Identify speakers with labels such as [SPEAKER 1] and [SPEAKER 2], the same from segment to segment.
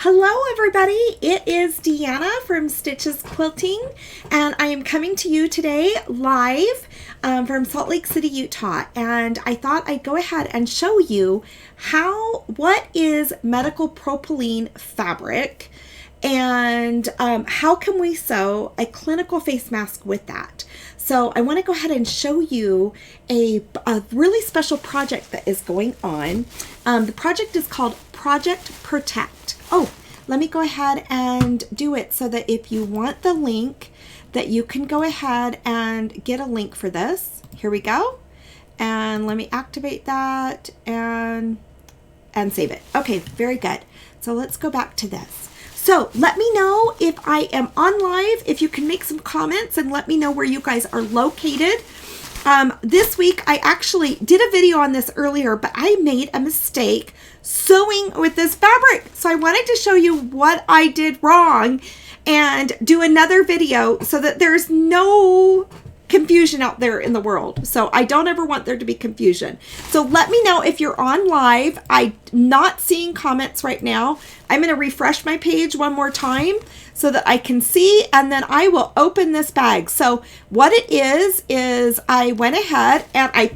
[SPEAKER 1] Hello everybody, it is Deanna from Stitches Quilting, and I am coming to you today live from Salt Lake City, Utah. And I thought I'd go ahead and show you what is medical propylene fabric and how can we sew a clinical face mask with that. So I want to go ahead and show you a really special project that is going on. The project is called Project Protect. Oh, let me go ahead and do it so that if you want the link, that you can go ahead and get a link for this. Here we go. And let me activate that and save it. Okay, very good. So let's go back to this. So let me know if I am on live, if you can make some comments and let me know where you guys are located. This week, I actually did a video on this earlier, but I made a mistake sewing with this fabric. So I wanted to show you what I did wrong and do another video so that there's no confusion out there in the world. So I don't ever want there to be confusion. So let me know if you're on live. I'm not seeing comments right now. I'm going to refresh my page one more time so that I can see, and then I will open this bag. So what it is I went ahead and I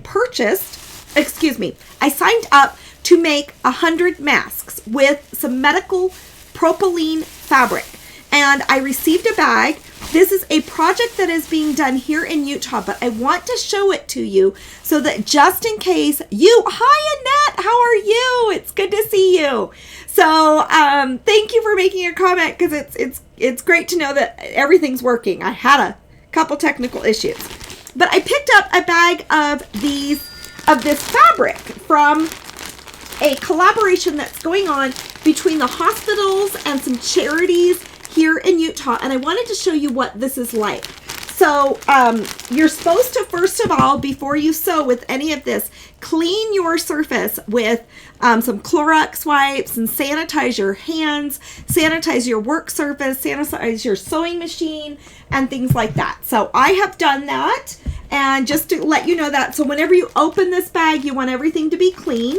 [SPEAKER 1] I signed up to make 100 masks with some medical propylene fabric. And I received a bag. This is a project that is being done here in Utah, but I want to show it to you so that just in case hi Annette, how are you? It's good to see you. So thank you for making a comment, because it's great to know that everything's working. I had a couple technical issues, but I picked up a bag of this fabric from a collaboration that's going on between the hospitals and some charities here in Utah, and I wanted to show you what this is like. So you're supposed to, first of all, before you sew with any of this, clean your surface with some Clorox wipes and sanitize your hands, sanitize your work surface, sanitize your sewing machine, and things like that. So I have done that, and just to let you know that, so whenever you open this bag, you want everything to be clean.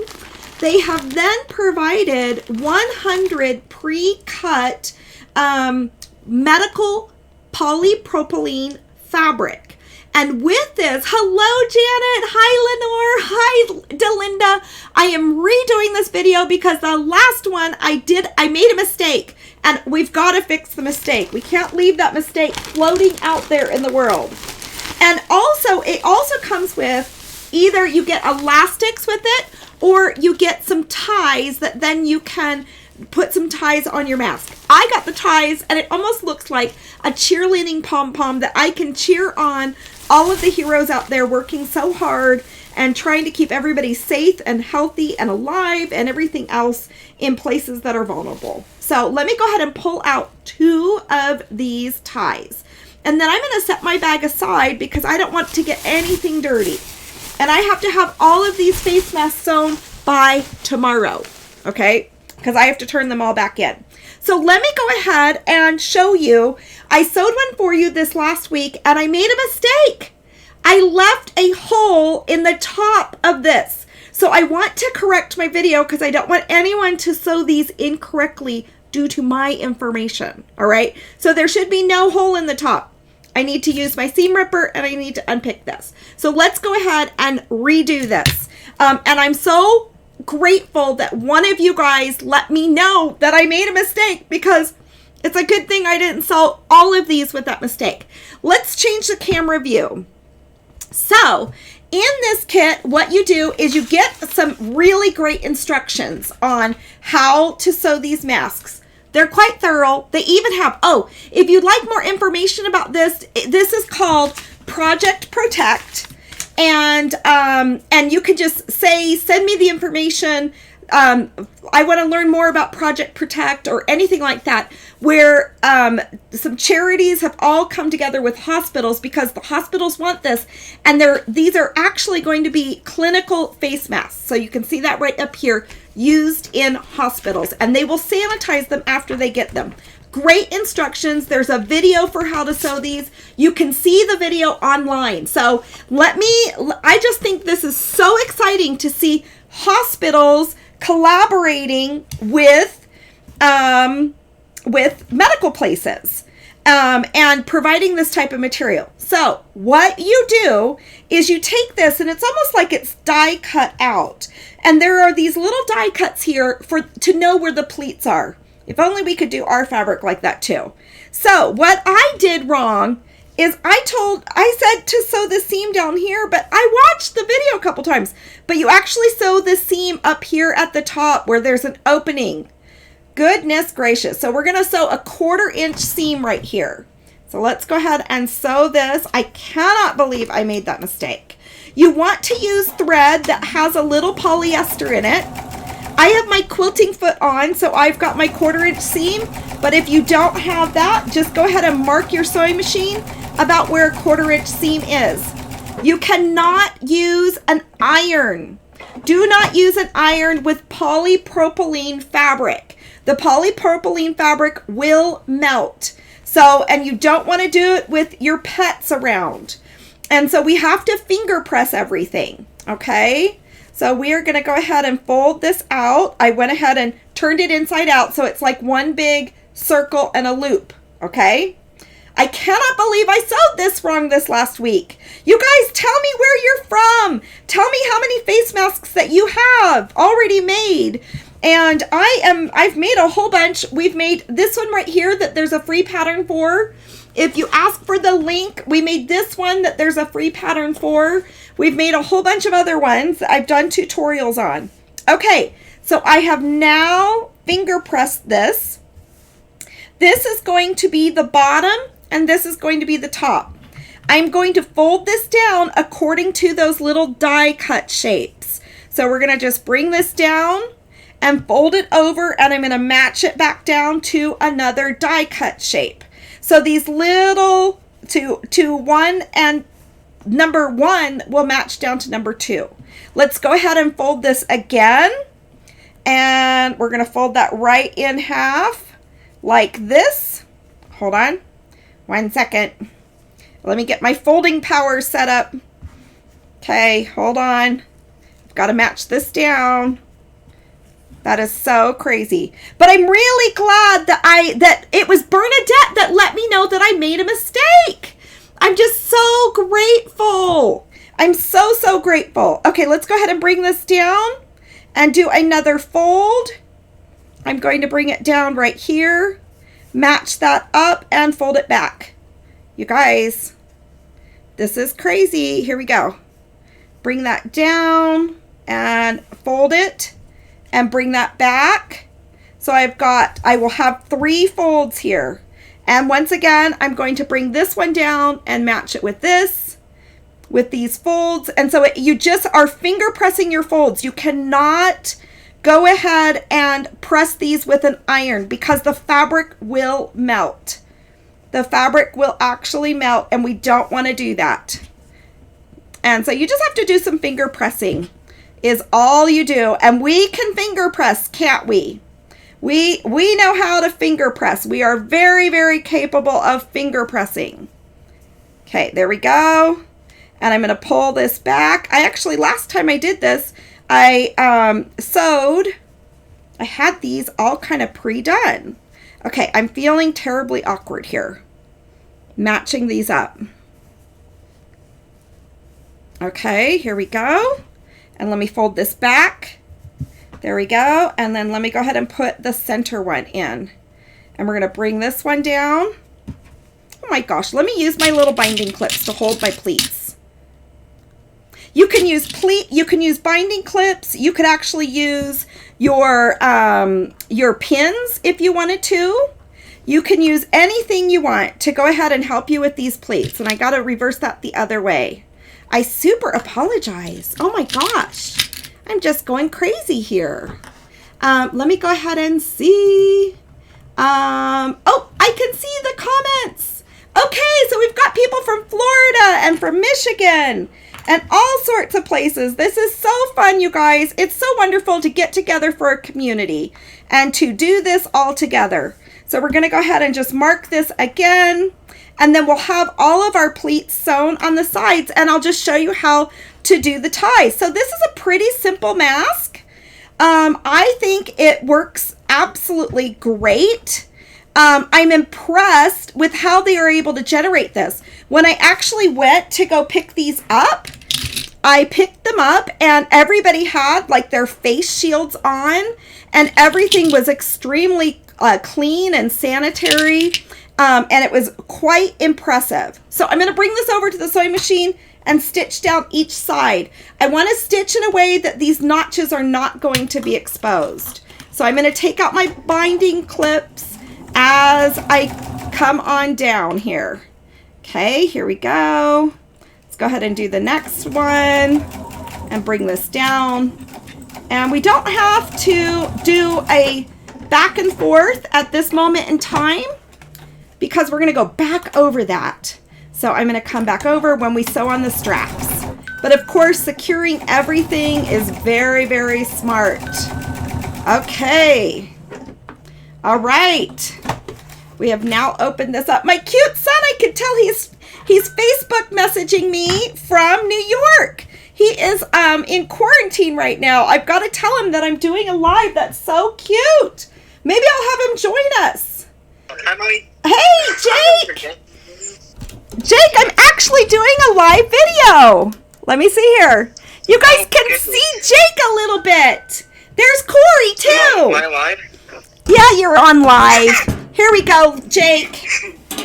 [SPEAKER 1] They have then provided 100 pre-cut medical polypropylene fabric. And with this, hello Janet, hi Lenore, hi Delinda. I am redoing this video because the last one I made a mistake, and we've got to fix the mistake. We can't leave that mistake floating out there in the world. And also, it also comes with either you get elastics with it, or you get some ties that then you can put some ties on your mask. I got the ties, and it almost looks like a cheerleading pom-pom that I can cheer on all of the heroes out there working so hard and trying to keep everybody safe and healthy and alive and everything else in places that are vulnerable. So let me go ahead and pull out 2 of these ties. And then I'm going to set my bag aside because I don't want to get anything dirty. And I have to have all of these face masks sewn by tomorrow, okay? Because I have to turn them all back in. So let me go ahead and show you. I sewed one for you this last week, and I made a mistake. I left a hole in the top of this. So I want to correct my video because I don't want anyone to sew these incorrectly due to my information, all right? So there should be no hole in the top. I need to use my seam ripper, and I need to unpick this. So let's go ahead and redo this. And I'm so grateful that one of you guys let me know that I made a mistake, because it's a good thing I didn't sew all of these with that mistake. Let's change the camera view. So in this kit, what you do is you get some really great instructions on how to sew these masks. They're quite thorough. They even have, if you'd like more information about this, this is called Project Protect. And you can just send me the information. I want to learn more about Project Protect or anything like that, where some charities have all come together with hospitals because the hospitals want this. And these are actually going to be clinical face masks. So you can see that right up here, used in hospitals. And they will sanitize them after they get them. Great instructions. There's a video for how to sew these. You can see the video online. So I just think this is so exciting to see hospitals collaborating with with medical places. And providing this type of material. So what you do is you take this, and it's almost like it's die cut out. And there are these little die cuts here to know where the pleats are. If only we could do our fabric like that too. So what I did wrong is I said to sew the seam down here, but I watched the video a couple times. But you actually sew the seam up here at the top where there's an opening. Goodness gracious. So we're going to sew a 1/4 inch seam right here. So let's go ahead and sew this. I cannot believe I made that mistake. You want to use thread that has a little polyester in it. I have my quilting foot on, so I've got my 1/4 inch seam. But if you don't have that, just go ahead and mark your sewing machine about where a 1/4 inch seam is. You cannot use an iron. Do not use an iron with polypropylene fabric. The polypropylene fabric will melt. So, and you don't want to do it with your pets around. And so we have to finger press everything, okay? So we are going to go ahead and fold this out. I went ahead and turned it inside out so it's like one big circle and a loop, okay? I cannot believe I sewed this wrong this last week. You guys, tell me where you're from. Tell me how many face masks that you have already made. And I've made a whole bunch. We've made this one right here that there's a free pattern for. If you ask for the link, we made this one that there's a free pattern for. We've made a whole bunch of other ones that I've done tutorials on. Okay, so I have now finger pressed this. This is going to be the bottom and this is going to be the top. I'm going to fold this down according to those little die cut shapes. So we're going to just bring this down and fold it over, and I'm going to match it back down to another die cut shape. So these little to one and number 1 will match down to number 2. Let's go ahead and fold this again, and we're going to fold that right in half like this. Hold on 1 second. Let me get my folding power set up. Okay, hold on. I've got to match this down. That is so crazy. But I'm really glad that it was Bernadette that let me know that I made a mistake. I'm just so grateful. I'm so grateful. Okay, let's go ahead and bring this down and do another fold. I'm going to bring it down right here, match that up, and fold it back. You guys, this is crazy. Here we go. Bring that down and fold it. And bring that back. So I will have 3 folds here. And once again, I'm going to bring this one down and match it with this, with these folds. And so you just are finger pressing your folds. You cannot go ahead and press these with an iron because the fabric will melt. The fabric will actually melt, and we don't want to do that. And so you just have to do some finger pressing. Is all you do. And we can finger press, can't we? We know how to finger press. We are very capable of finger pressing. Okay, there we go. And I'm going to pull this back. I actually, last time I did this, I sewed. I had these all kind of pre-done. Okay, I'm feeling terribly awkward here. Matching these up. Okay, here we go. And let me fold this back. There we go. And then let me go ahead and put the center one in. And we're going to bring this one down. Oh my gosh, let me use my little binding clips to hold my pleats. You can use binding clips. You could actually use your pins if you wanted to. You can use anything you want to go ahead and help you with these pleats. And I got to reverse that the other way. I super apologize. Oh my gosh. I'm just going crazy here. Let me go ahead and see. Oh, I can see the comments. Okay, so we've got people from Florida and from Michigan and all sorts of places. This is so fun, you guys. It's so wonderful to get together for a community and to do this all together. So we're going to go ahead and just mark this again. And then we'll have all of our pleats sewn on the sides, and I'll just show you how to do the ties. So this is a pretty simple mask. I think it works absolutely great. I'm impressed with how they are able to generate this. When I actually went to go pick these up, I picked them up and everybody had like their face shields on and everything was extremely clean and sanitary. And it was quite impressive. So I'm going to bring this over to the sewing machine and stitch down each side. I want to stitch in a way that these notches are not going to be exposed. So I'm going to take out my binding clips as I come on down here. Okay, here we go. Let's go ahead and do the next one and bring this down. And we don't have to do a back and forth at this moment in time because we're going to go back over that. So I'm going to come back over when we sew on the straps. But of course, securing everything is very, very smart. Okay. All right. We have now opened this up. My cute son, I can tell he's Facebook messaging me from New York. He is in quarantine right now. I've got to tell him that I'm doing a live. That's so cute. Maybe I'll have him join us.
[SPEAKER 2] Hi, Mommy.
[SPEAKER 1] Hey, Jake. Jake, I'm actually doing a live video. Let me see here. You guys can see Jake a little bit. There's Corey, too.
[SPEAKER 2] Am I live?
[SPEAKER 1] Yeah, you're on live. Here we go, Jake.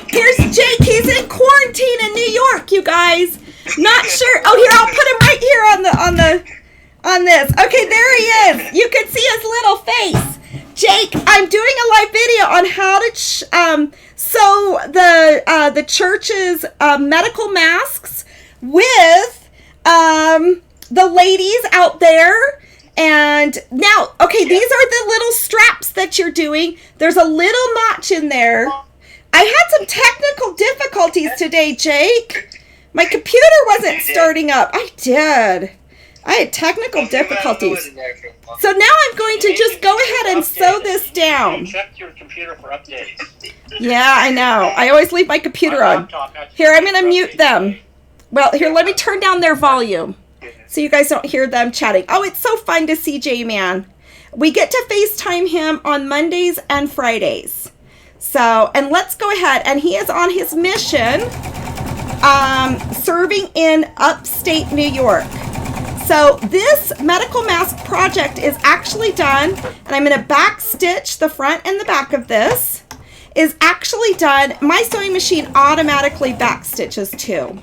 [SPEAKER 1] Here's Jake. He's in quarantine in New York, you guys. Not sure. Oh, here, I'll put him right here on this. Okay, there he is. You can see his little face. Jake, I'm doing a live video on how to sew the church's medical masks with the ladies out there. And now, okay, these are the little straps that you're doing. There's a little notch in there. I had some technical difficulties today, Jake. My computer wasn't starting up. I did. I had technical difficulties. So now I'm going to just go ahead and sew this down.
[SPEAKER 2] Check your computer for updates.
[SPEAKER 1] Yeah, I know. I always leave my computer on. Here, I'm going to mute them. Well, here, let me turn down their volume so you guys don't hear them chatting. Oh, it's so fun to see J-Man. We get to FaceTime him on Mondays and Fridays. So, and let's go ahead. And he is on his mission serving in upstate New York. So this medical mask project is actually done, and I'm going to back stitch the front and the back of this. Is actually done, my sewing machine automatically back stitches too.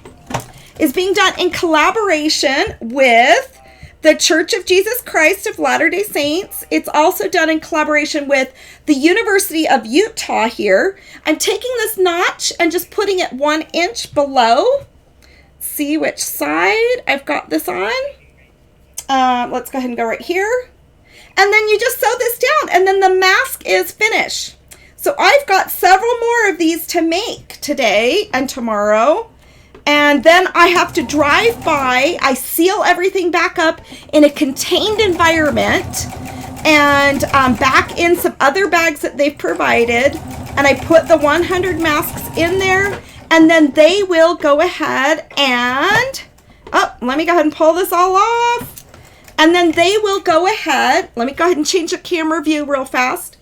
[SPEAKER 1] Is being done in collaboration with the Church of Jesus Christ of Latter-day Saints. It's also done in collaboration with the University of Utah here. I'm taking this notch and just putting it 1 inch below. See which side I've got this on. Let's go ahead and go right here. And then you just sew this down and then the mask is finished. So I've got several more of these to make today and tomorrow. And then I have to drive by. I seal everything back up in a contained environment and back in some other bags that they've provided. And I put the 100 masks in there. And then they will go ahead and, let me go ahead and pull this all off. And then they will go ahead, let me go ahead and change the camera view real fast.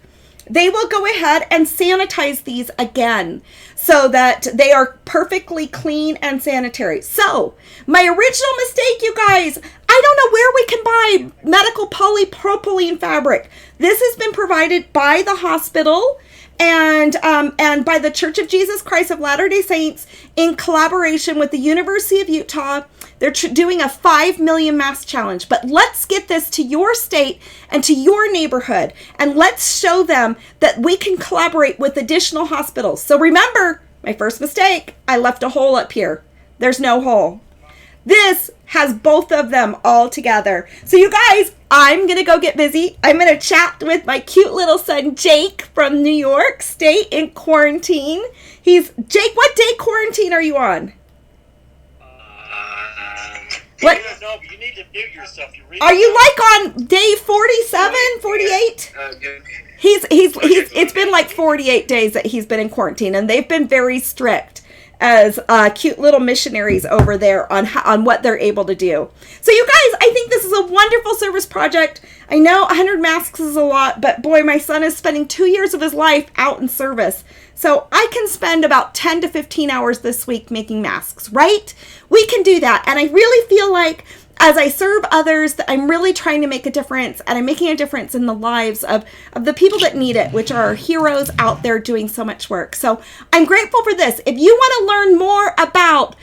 [SPEAKER 1] They will go ahead and sanitize these again so that they are perfectly clean and sanitary. So, my original mistake, you guys, I don't know where we can buy medical polypropylene fabric. This has been provided by the hospital and by the Church of Jesus Christ of Latter-day Saints in collaboration with the University of Utah. They're doing a 5 million mask challenge. But let's get this to your state and to your neighborhood. And let's show them that we can collaborate with additional hospitals. So remember, my first mistake, I left a hole up here. There's no hole. This has both of them all together. So you guys, I'm going to go get busy. I'm going to chat with my cute little son, Jake, from New York State in quarantine. Jake, what day quarantine are you on? What?
[SPEAKER 2] No, but you need to mute yourself.
[SPEAKER 1] Are you like on day 47, 48? It's been like 48 days that he's been in quarantine, and they've been very strict. cute little missionaries over there on what they're able to do. So you guys, I think this is a wonderful service project. I know 100 masks is a lot, but boy, my son is spending 2 years of his life out in service. So I can spend about 10 to 15 hours this week making masks, right? We can do that. And I really feel like as I serve others, that I'm really trying to make a difference, and I'm making a difference in the lives of the people that need it, which are our heroes out there doing so much work. So I'm grateful for this. If you want to learn more about,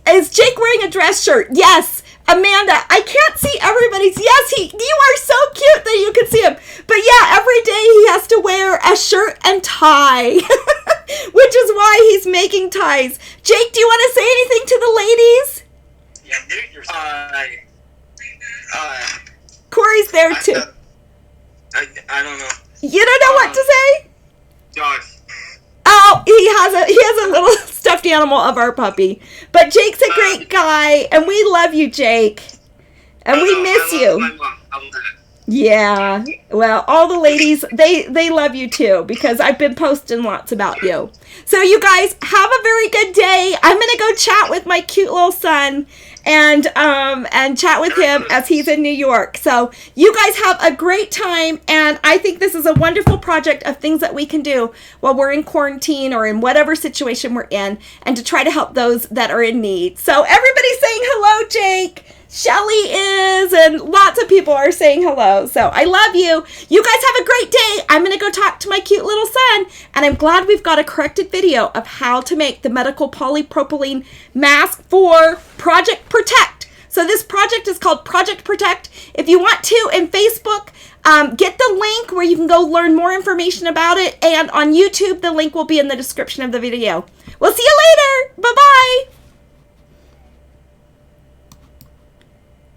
[SPEAKER 1] is Jake wearing a dress shirt? Yes. Amanda, I can't see everybody's. Yes, you are so cute that you can see him. But yeah, every day he has to wear a shirt and tie, which is why he's making ties. Jake, do you want to say anything to the ladies?
[SPEAKER 2] Yeah, mute yourself.
[SPEAKER 1] Corey's there too.
[SPEAKER 2] I don't know.
[SPEAKER 1] You don't know what to say?
[SPEAKER 2] Dogs.
[SPEAKER 1] Oh, he has a little stuffed animal of our puppy. But Jake's a great guy, and we love you, Jake. And we miss you.
[SPEAKER 2] My mom. I love that.
[SPEAKER 1] Yeah. Well, all the ladies, they love you too, because I've been posting lots about you. So you guys have a very good day. I'm going to go chat with my cute little son and chat with him as he's in New York. So you guys have a great time, and I think this is a wonderful project of things that we can do while we're in quarantine or in whatever situation we're in, and to try to help those that are in need. So everybody's saying hello, Jake. Shelly is, and lots of people are saying hello. So I love you. You guys have a great day. I'm going to go talk to my cute little son, and I'm glad we've got a corrected video of how to make the medical polypropylene mask for Project Protect. So this project is called Project Protect. If you want to, in Facebook, get the link where you can go learn more information about it, and on YouTube, the link will be in the description of the video. We'll see you later. Bye-bye.